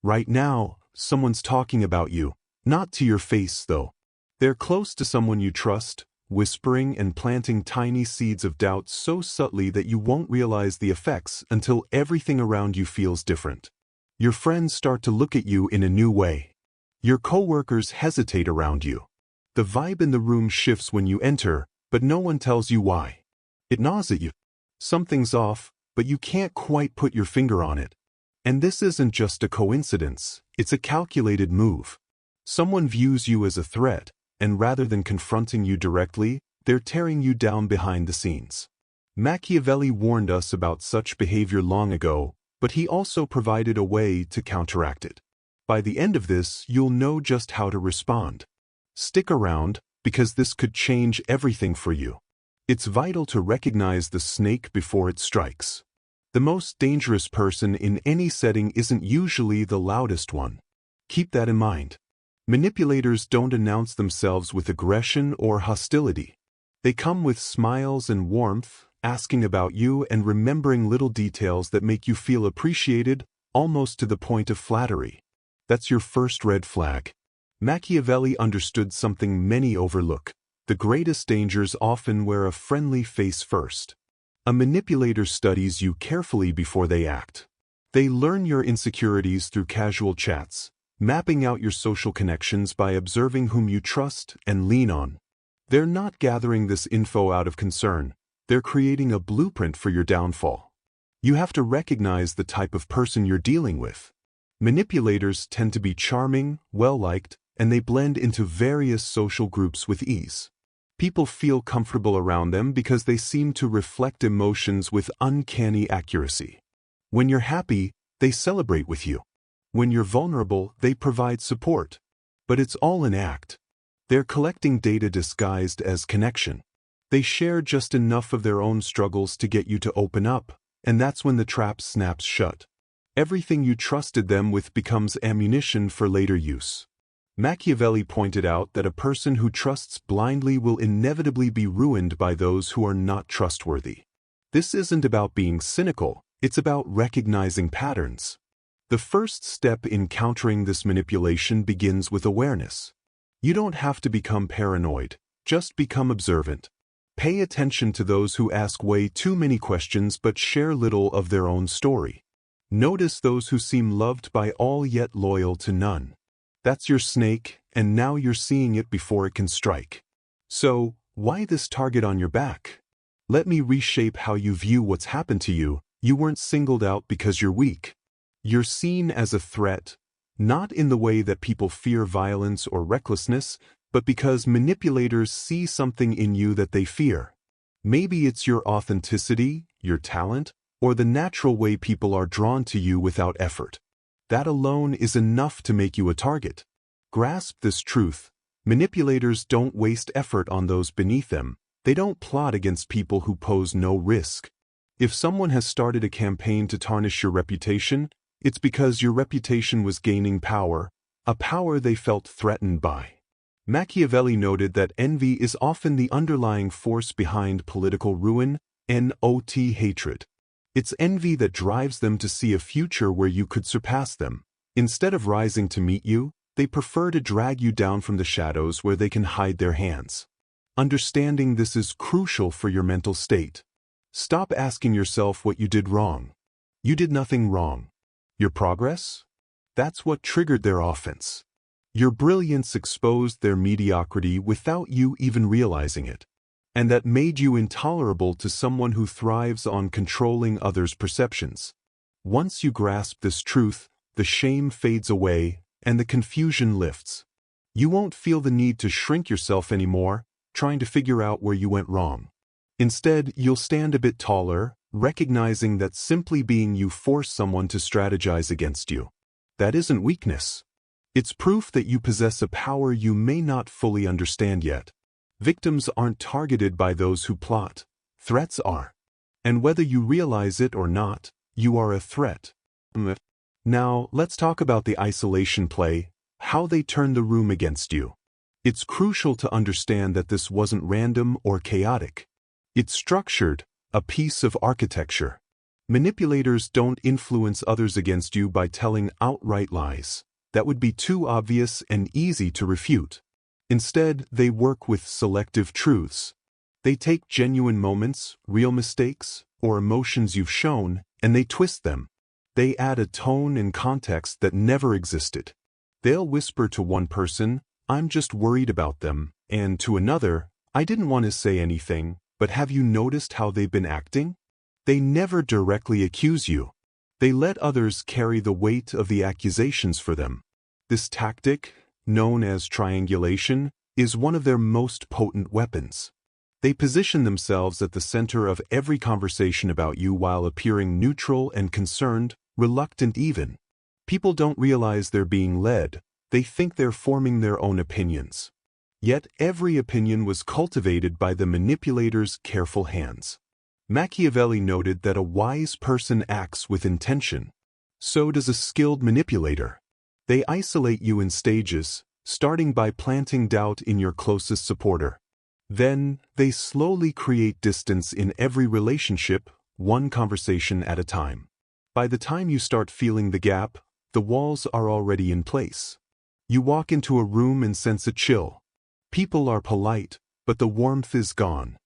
Right now, someone's talking about you. Not to your face, though. They're close to someone you trust, whispering and planting tiny seeds of doubt so subtly that you won't realize the effects until everything around you feels different. Your friends start to look at you in a new way. Your coworkers hesitate around you. The vibe in the room shifts when you enter, but no one tells you why. It gnaws at you. Something's off, but you can't quite put your finger on it. And this isn't just a coincidence, it's a calculated move. Someone views you as a threat, and rather than confronting you directly, they're tearing you down behind the scenes. Machiavelli warned us about such behavior long ago, but he also provided a way to counteract it. By the end of this, you'll know just how to respond. Stick around, because this could change everything for you. It's vital to recognize the snake before it strikes. The most dangerous person in any setting isn't usually the loudest one. Keep that in mind. Manipulators don't announce themselves with aggression or hostility. They come with smiles and warmth, asking about you and remembering little details that make you feel appreciated, almost to the point of flattery. That's your first red flag. Machiavelli understood something many overlook. The greatest dangers often wear a friendly face first. A manipulator studies you carefully before they act. They learn your insecurities through casual chats, mapping out your social connections by observing whom you trust and lean on. They're not gathering this info out of concern. They're creating a blueprint for your downfall. You have to recognize the type of person you're dealing with. Manipulators tend to be charming, well-liked, and they blend into various social groups with ease. People feel comfortable around them because they seem to reflect emotions with uncanny accuracy. When you're happy, they celebrate with you. When you're vulnerable, they provide support. But it's all an act. They're collecting data disguised as connection. They share just enough of their own struggles to get you to open up, and that's when the trap snaps shut. Everything you trusted them with becomes ammunition for later use. Machiavelli pointed out that a person who trusts blindly will inevitably be ruined by those who are not trustworthy. This isn't about being cynical, it's about recognizing patterns. The first step in countering this manipulation begins with awareness. You don't have to become paranoid, just become observant. Pay attention to those who ask way too many questions but share little of their own story. Notice those who seem loved by all yet loyal to none. That's your snake, and now you're seeing it before it can strike. So, why this target on your back? Let me reshape how you view what's happened to you. You weren't singled out because you're weak. You're seen as a threat, not in the way that people fear violence or recklessness, but because manipulators see something in you that they fear. Maybe it's your authenticity, your talent, or the natural way people are drawn to you without effort. That alone is enough to make you a target. Grasp this truth. Manipulators don't waste effort on those beneath them. They don't plot against people who pose no risk. If someone has started a campaign to tarnish your reputation, it's because your reputation was gaining power, a power they felt threatened by. Machiavelli noted that envy is often the underlying force behind political ruin, not hatred. It's envy that drives them to see a future where you could surpass them. Instead of rising to meet you, they prefer to drag you down from the shadows where they can hide their hands. Understanding this is crucial for your mental state. Stop asking yourself what you did wrong. You did nothing wrong. Your progress? That's what triggered their offense. Your brilliance exposed their mediocrity without you even realizing it. And that made you intolerable to someone who thrives on controlling others' perceptions. Once you grasp this truth, the shame fades away and the confusion lifts. You won't feel the need to shrink yourself anymore, trying to figure out where you went wrong. Instead, you'll stand a bit taller, recognizing that simply being you forced someone to strategize against you. That isn't weakness. It's proof that you possess a power you may not fully understand yet. Victims aren't targeted by those who plot. Threats are. And whether you realize it or not, you are a threat. Now, let's talk about the isolation play, how they turn the room against you. It's crucial to understand that this wasn't random or chaotic. It's structured, a piece of architecture. Manipulators don't influence others against you by telling outright lies. That would be too obvious and easy to refute. Instead, they work with selective truths. They take genuine moments, real mistakes, or emotions you've shown, and they twist them. They add a tone and context that never existed. They'll whisper to one person, "I'm just worried about them," and to another, "I didn't want to say anything, but have you noticed how they've been acting?" They never directly accuse you. They let others carry the weight of the accusations for them. This tactic, known as triangulation, is one of their most potent weapons. They position themselves at the center of every conversation about you while appearing neutral and concerned, reluctant even. People don't realize they're being led. They think they're forming their own opinions. Yet every opinion was cultivated by the manipulator's careful hands. Machiavelli noted that a wise person acts with intention. So does a skilled manipulator. They isolate you in stages, starting by planting doubt in your closest supporter. Then, they slowly create distance in every relationship, one conversation at a time. By the time you start feeling the gap, the walls are already in place. You walk into a room and sense a chill. People are polite, but the warmth is gone.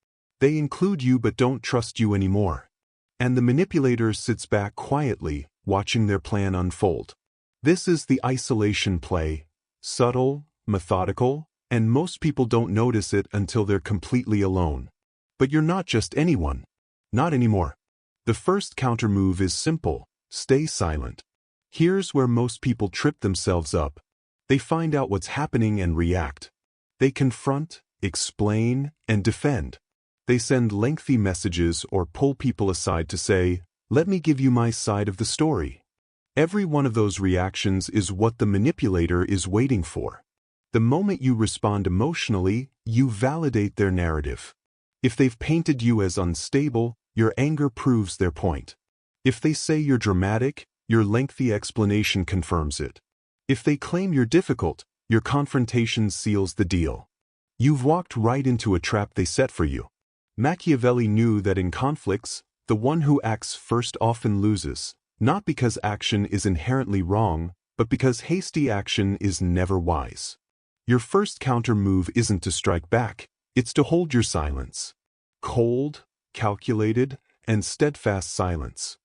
They include you but don't trust you anymore. And the manipulator sits back quietly, watching their plan unfold. This is the isolation play, subtle, methodical, and most people don't notice it until they're completely alone. But you're not just anyone. Not anymore. The first countermove is simple: stay silent. Here's where most people trip themselves up. They find out what's happening and react. They confront, explain, and defend. They send lengthy messages or pull people aside to say, "Let me give you my side of the story." Every one of those reactions is what the manipulator is waiting for. The moment you respond emotionally, you validate their narrative. If they've painted you as unstable, your anger proves their point. If they say you're dramatic, your lengthy explanation confirms it. If they claim you're difficult, your confrontation seals the deal. You've walked right into a trap they set for you. Machiavelli knew that in conflicts, the one who acts first often loses, not because action is inherently wrong, but because hasty action is never wise. Your first counter move isn't to strike back, it's to hold your silence. Cold, calculated, and steadfast silence.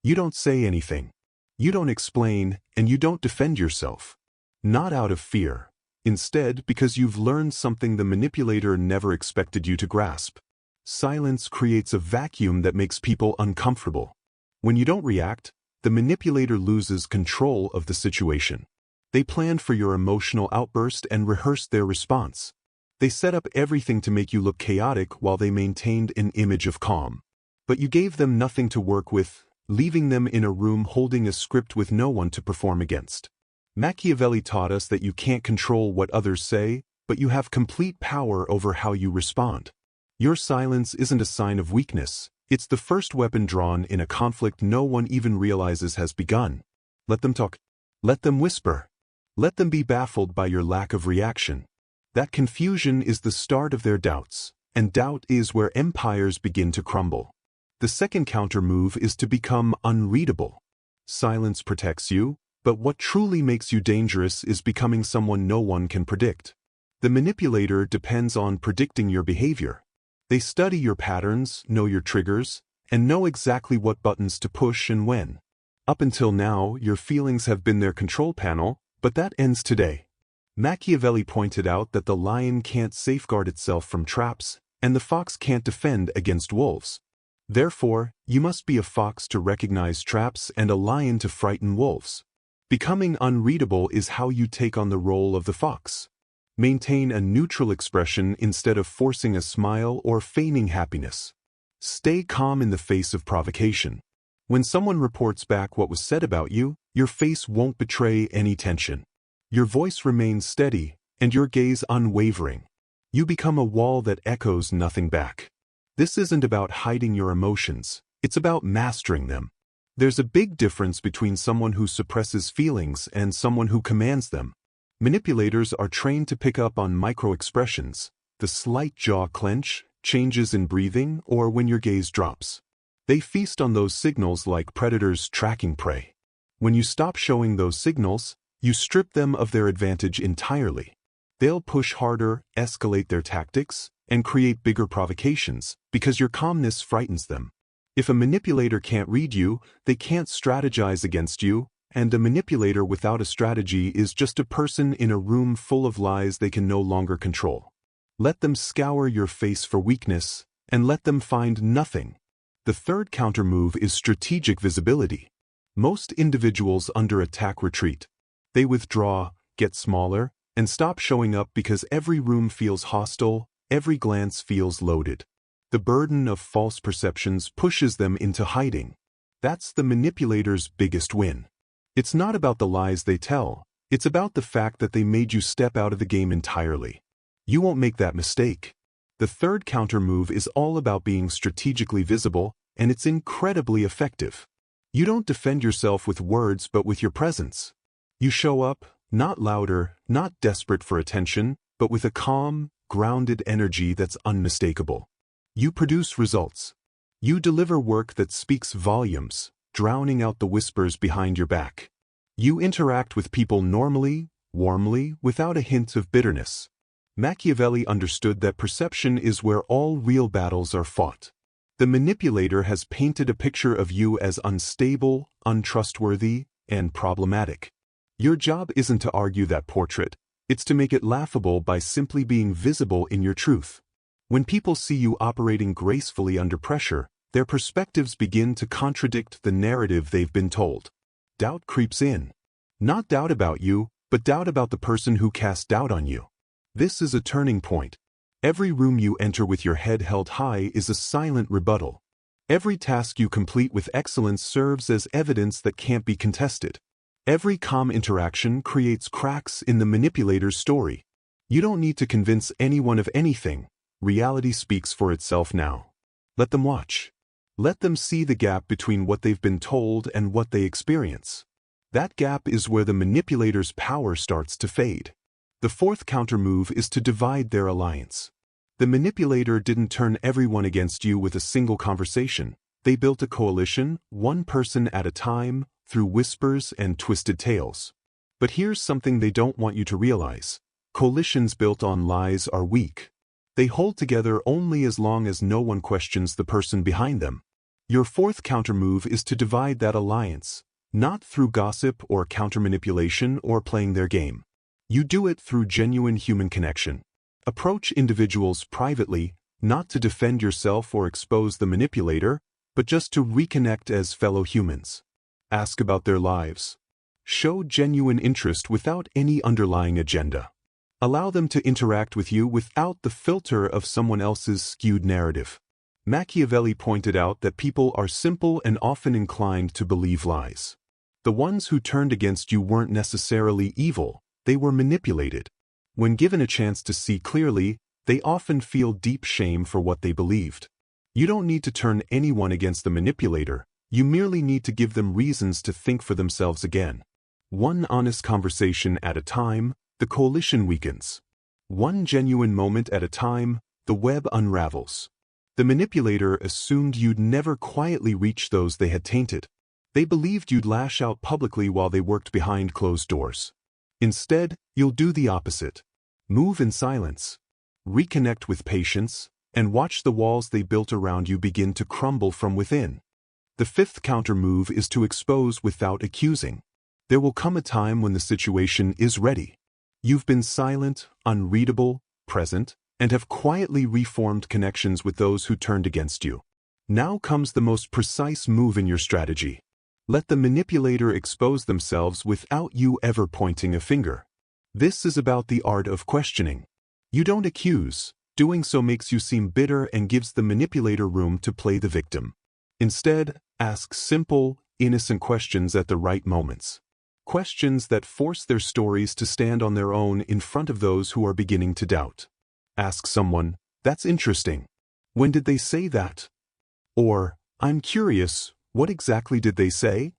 You don't say anything. You don't explain, and you don't defend yourself. Not out of fear. Instead, because you've learned something the manipulator never expected you to grasp. Silence creates a vacuum that makes people uncomfortable. When you don't react, the manipulator loses control of the situation. They planned for your emotional outburst and rehearsed their response. They set up everything to make you look chaotic while they maintained an image of calm. But you gave them nothing to work with, leaving them in a room holding a script with no one to perform against. Machiavelli taught us that you can't control what others say, but you have complete power over how you respond. Your silence isn't a sign of weakness, it's the first weapon drawn in a conflict no one even realizes has begun. Let them talk. Let them whisper. Let them be baffled by your lack of reaction. That confusion is the start of their doubts, and doubt is where empires begin to crumble. The second counter-move is to become unreadable. Silence protects you, but what truly makes you dangerous is becoming someone no one can predict. The manipulator depends on predicting your behavior. They study your patterns, know your triggers, and know exactly what buttons to push and when. Up until now, your feelings have been their control panel, but that ends today. Machiavelli pointed out that the lion can't safeguard itself from traps, and the fox can't defend against wolves. Therefore, you must be a fox to recognize traps and a lion to frighten wolves. Becoming unreadable is how you take on the role of the fox. Maintain a neutral expression instead of forcing a smile or feigning happiness. Stay calm in the face of provocation. When someone reports back what was said about you, your face won't betray any tension. Your voice remains steady, and your gaze unwavering. You become a wall that echoes nothing back. This isn't about hiding your emotions, it's about mastering them. There's a big difference between someone who suppresses feelings and someone who commands them. Manipulators are trained to pick up on micro-expressions, the slight jaw clench, changes in breathing, or when your gaze drops. They feast on those signals like predators tracking prey. When you stop showing those signals, you strip them of their advantage entirely. They'll push harder, escalate their tactics, and create bigger provocations because your calmness frightens them. If a manipulator can't read you, they can't strategize against you, and a manipulator without a strategy is just a person in a room full of lies they can no longer control. Let them scour your face for weakness, and let them find nothing. The third countermove is strategic visibility. Most individuals under attack retreat. They withdraw, get smaller, and stop showing up because every room feels hostile, every glance feels loaded. The burden of false perceptions pushes them into hiding. That's the manipulator's biggest win. It's not about the lies they tell, it's about the fact that they made you step out of the game entirely. You won't make that mistake. The third countermove is all about being strategically visible, and it's incredibly effective. You don't defend yourself with words but with your presence. You show up, not louder, not desperate for attention, but with a calm, grounded energy that's unmistakable. You produce results. You deliver work that speaks volumes, drowning out the whispers behind your back. You interact with people normally, warmly, without a hint of bitterness. Machiavelli understood that perception is where all real battles are fought. The manipulator has painted a picture of you as unstable, untrustworthy, and problematic. Your job isn't to argue that portrait, it's to make it laughable by simply being visible in your truth. When people see you operating gracefully under pressure, their perspectives begin to contradict the narrative they've been told. Doubt creeps in. Not doubt about you, but doubt about the person who cast doubt on you. This is a turning point. Every room you enter with your head held high is a silent rebuttal. Every task you complete with excellence serves as evidence that can't be contested. Every calm interaction creates cracks in the manipulator's story. You don't need to convince anyone of anything. Reality speaks for itself now. Let them watch. Let them see the gap between what they've been told and what they experience. That gap is where the manipulator's power starts to fade. The fourth countermove is to divide their alliance. The manipulator didn't turn everyone against you with a single conversation. They built a coalition, one person at a time, through whispers and twisted tales. But here's something they don't want you to realize. Coalitions built on lies are weak. They hold together only as long as no one questions the person behind them. Your fourth countermove is to divide that alliance, not through gossip or countermanipulation or playing their game. You do it through genuine human connection. Approach individuals privately, not to defend yourself or expose the manipulator, but just to reconnect as fellow humans. Ask about their lives. Show genuine interest without any underlying agenda. Allow them to interact with you without the filter of someone else's skewed narrative. Machiavelli pointed out that people are simple and often inclined to believe lies. The ones who turned against you weren't necessarily evil, they were manipulated. When given a chance to see clearly, they often feel deep shame for what they believed. You don't need to turn anyone against the manipulator, you merely need to give them reasons to think for themselves again. One honest conversation at a time, the coalition weakens. One genuine moment at a time, the web unravels. The manipulator assumed you'd never quietly reach those they had tainted. They believed you'd lash out publicly while they worked behind closed doors. Instead, you'll do the opposite. Move in silence. Reconnect with patience, and watch the walls they built around you begin to crumble from within. The fifth countermove is to expose without accusing. There will come a time when the situation is ready. You've been silent, unreadable, present, and have quietly reformed connections with those who turned against you. Now comes the most precise move in your strategy. Let the manipulator expose themselves without you ever pointing a finger. This is about the art of questioning. You don't accuse. Doing so makes you seem bitter and gives the manipulator room to play the victim. Instead, ask simple, innocent questions at the right moments. Questions that force their stories to stand on their own in front of those who are beginning to doubt. Ask someone, "That's interesting. When did they say that?" Or, "I'm curious, what exactly did they say?"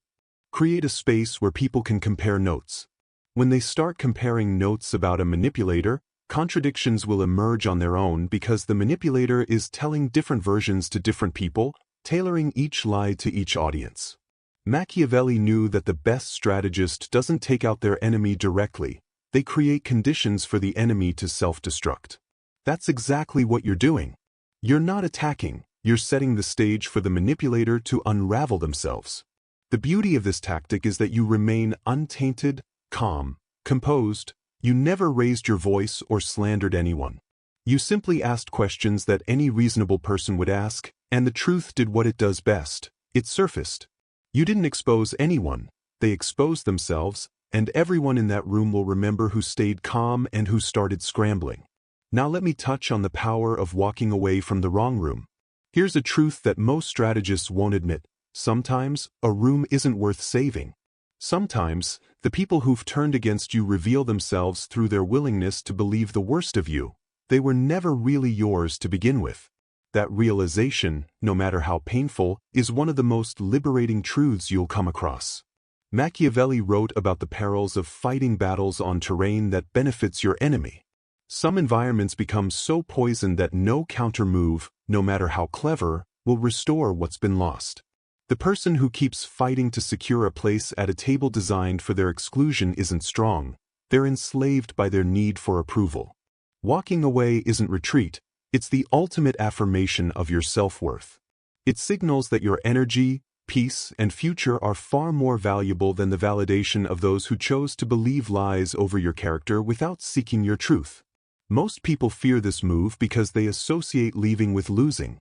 Create a space where people can compare notes. When they start comparing notes about a manipulator, contradictions will emerge on their own because the manipulator is telling different versions to different people, tailoring each lie to each audience. Machiavelli knew that the best strategist doesn't take out their enemy directly, they create conditions for the enemy to self-destruct. That's exactly what you're doing. You're not attacking, you're setting the stage for the manipulator to unravel themselves. The beauty of this tactic is that you remain untainted, calm, composed. You never raised your voice or slandered anyone. You simply asked questions that any reasonable person would ask, and the truth did what it does best. It surfaced. You didn't expose anyone, they exposed themselves, and everyone in that room will remember who stayed calm and who started scrambling. Now let me touch on the power of walking away from the wrong room. Here's a truth that most strategists won't admit. Sometimes, a room isn't worth saving. Sometimes, the people who've turned against you reveal themselves through their willingness to believe the worst of you. They were never really yours to begin with. That realization, no matter how painful, is one of the most liberating truths you'll come across. Machiavelli wrote about the perils of fighting battles on terrain that benefits your enemy. Some environments become so poisoned that no countermove, no matter how clever, will restore what's been lost. The person who keeps fighting to secure a place at a table designed for their exclusion isn't strong. They're enslaved by their need for approval. Walking away isn't retreat. It's the ultimate affirmation of your self-worth. It signals that your energy, peace, and future are far more valuable than the validation of those who chose to believe lies over your character without seeking your truth. Most people fear this move because they associate leaving with losing.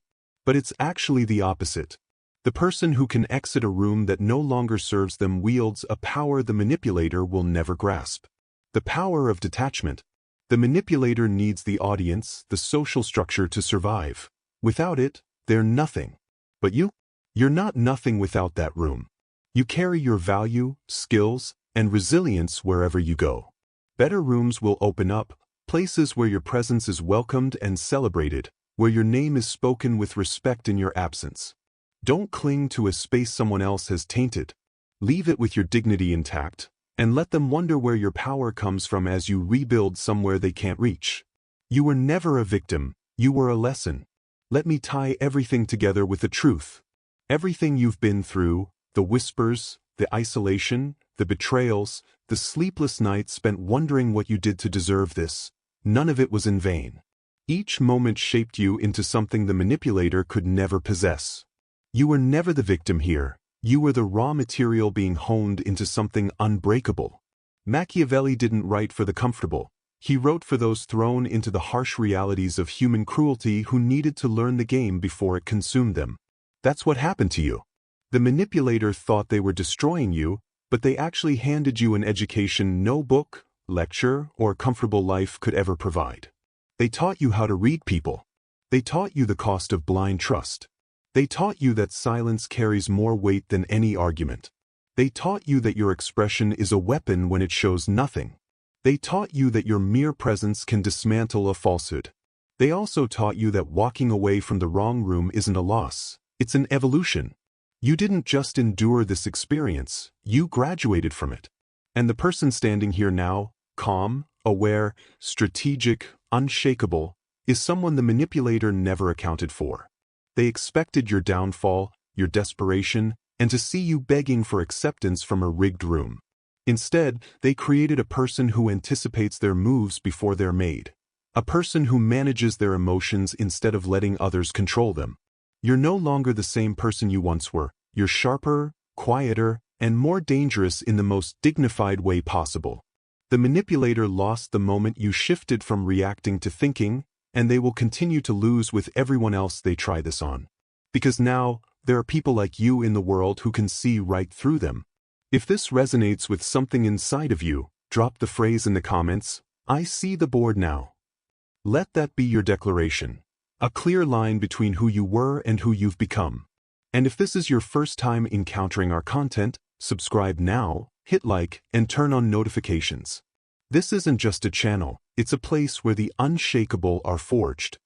But it's actually the opposite. The person who can exit a room that no longer serves them wields a power the manipulator will never grasp. The power of detachment. The manipulator needs the audience, the social structure to survive. Without it, they're nothing. But you're not nothing without that room. You carry your value, skills, and resilience wherever you go. Better rooms will open up, places where your presence is welcomed and celebrated, where your name is spoken with respect in your absence. Don't cling to a space someone else has tainted. Leave it with your dignity intact, and let them wonder where your power comes from as you rebuild somewhere they can't reach. You were never a victim, you were a lesson. Let me tie everything together with the truth. Everything you've been through, the whispers, the isolation, the betrayals, the sleepless nights spent wondering what you did to deserve this, none of it was in vain. Each moment shaped you into something the manipulator could never possess. You were never the victim here. You were the raw material being honed into something unbreakable. Machiavelli didn't write for the comfortable. He wrote for those thrown into the harsh realities of human cruelty who needed to learn the game before it consumed them. That's what happened to you. The manipulator thought they were destroying you, but they actually handed you an education no book, lecture, or comfortable life could ever provide. They taught you how to read people. They taught you the cost of blind trust. They taught you that silence carries more weight than any argument. They taught you that your expression is a weapon when it shows nothing. They taught you that your mere presence can dismantle a falsehood. They also taught you that walking away from the wrong room isn't a loss, it's an evolution. You didn't just endure this experience, you graduated from it. And the person standing here now, calm, aware, strategic, unshakable, is someone the manipulator never accounted for. They expected your downfall, your desperation, and to see you begging for acceptance from a rigged room. Instead, they created a person who anticipates their moves before they're made. A person who manages their emotions instead of letting others control them. You're no longer the same person you once were. You're sharper, quieter, and more dangerous in the most dignified way possible. The manipulator lost the moment you shifted from reacting to thinking, and they will continue to lose with everyone else they try this on. Because now, there are people like you in the world who can see right through them. If this resonates with something inside of you, drop the phrase in the comments, "I see the board now." Let that be your declaration. A clear line between who you were and who you've become. And if this is your first time encountering our content, subscribe now, hit like, and turn on notifications. This isn't just a channel, it's a place where the unshakable are forged.